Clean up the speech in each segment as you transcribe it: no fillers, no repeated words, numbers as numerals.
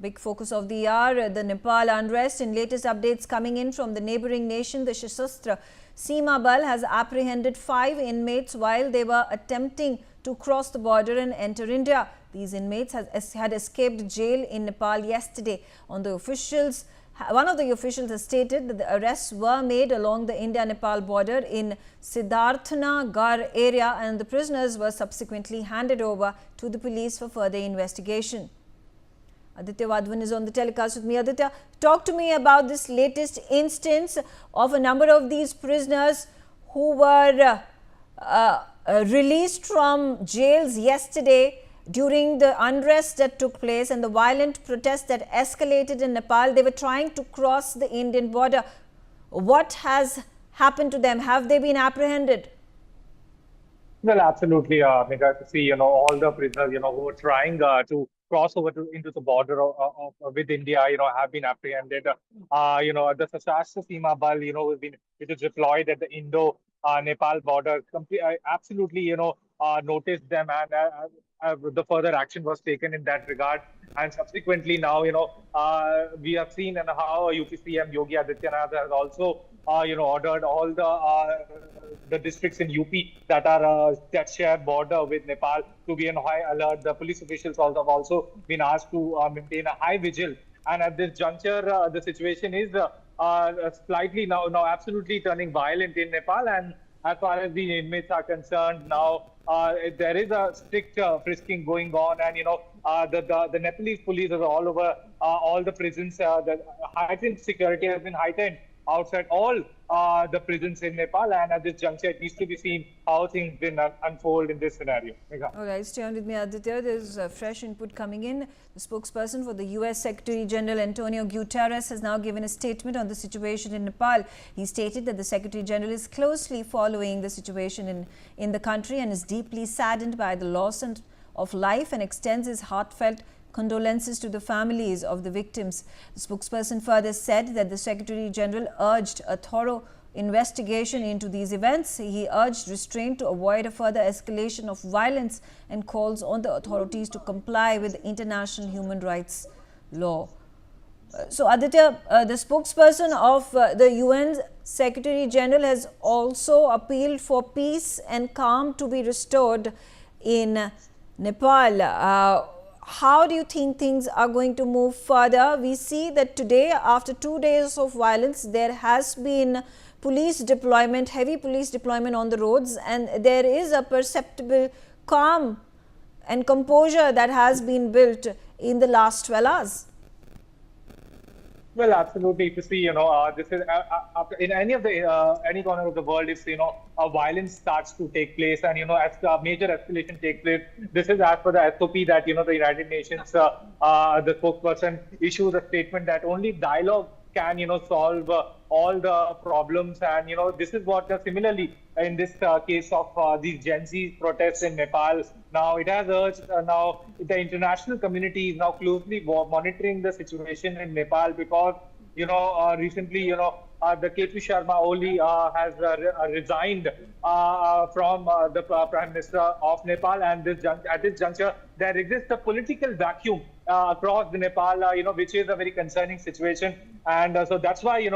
Big focus of the hour, the Nepal unrest. In latest updates coming in from the neighboring nation, the Sashastra Seema Bal has apprehended 5 inmates while they were attempting to cross the border and enter India. These inmates had escaped jail in Nepal yesterday. One of the officials has stated that the arrests were made along the India-Nepal border in Siddharthnagar area, and the prisoners were subsequently handed over to the police for further investigation. Aditya Wadhwan is on the telecast with me. Aditya, talk to me about this latest instance of a number of these prisoners who were released from jails yesterday during the unrest that took place and the violent protests that escalated in Nepal. They were trying to cross the Indian border. What has happened to them? Have they been apprehended? Well, absolutely, Megha, to see, all the prisoners, who were trying to cross over into the border with India, have been apprehended. The Sashastra Seema Bal, it is deployed at the Indo-Nepal border. Absolutely, noticed them, and the further action was taken in that regard. And subsequently now, we have seen and how UP CM Yogi Adityanath has also, ordered all the districts in UP that share border with Nepal to be on high alert. The police officials also have also been asked to maintain a high vigil. And at this juncture, the situation is slightly now absolutely turning violent in Nepal. And as far as the inmates are concerned, now there is a strict frisking going on, and the Nepalese police are all over all the prisons. The heightened security has been heightened outside all the prisons in Nepal, and at this juncture, it needs to be seen how things will unfold in this scenario. All right, stay on with me, Aditya. There's fresh input coming in. The spokesperson for the US Secretary General Antonio Guterres has now given a statement on the situation in Nepal. He stated that the Secretary General is closely following the situation in the country and is deeply saddened by the loss of life and extends his heartfelt condolences to the families of the victims. The spokesperson further said that the Secretary General urged a thorough investigation into these events. He urged restraint to avoid a further escalation of violence and calls on the authorities to comply with international human rights law. So, Aditya, the spokesperson of the UN Secretary General has also appealed for peace and calm to be restored in Nepal. How do you think things are going to move further? We see that today, after 2 days of violence, there has been police deployment, heavy police deployment on the roads, and there is a perceptible calm and composure that has been built in the last 12 hours. Well, absolutely. To see, this is in any corner of the world, if a violence starts to take place, and as a major escalation takes place, this is as per the SOP that the United Nations, the spokesperson issues a statement that only dialogue can solve all the problems, and this is what similarly in this case of these Gen Z protests in Nepal. Now it has urged now the international community is now closely monitoring the situation in Nepal, because recently the KP Sharma Oli has resigned from the Prime Minister of Nepal, and at this juncture there exists a political vacuum across the Nepal, which is a very concerning situation, and so that's why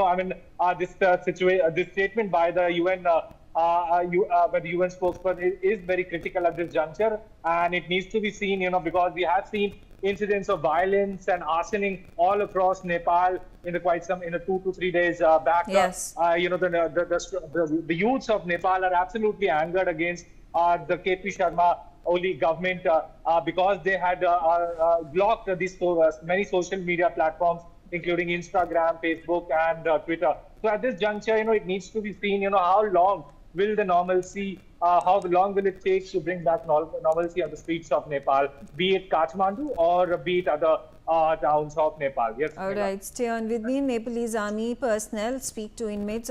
this statement by the UN. But the UN spokesperson is very critical at this juncture, and it needs to be seen, because we have seen incidents of violence and arsoning all across Nepal in the 2 to 3 days back. Yes. The youths of Nepal are absolutely angered against the KP Sharma Oli government because they had blocked these many social media platforms, including Instagram, Facebook, and Twitter. So at this juncture, it needs to be seen, how long will the normalcy, how long will it take to bring back normalcy on the streets of Nepal, be it Kathmandu or be it other towns of Nepal. Yes. All right, stay on with me. Nepalese army personnel speak to inmates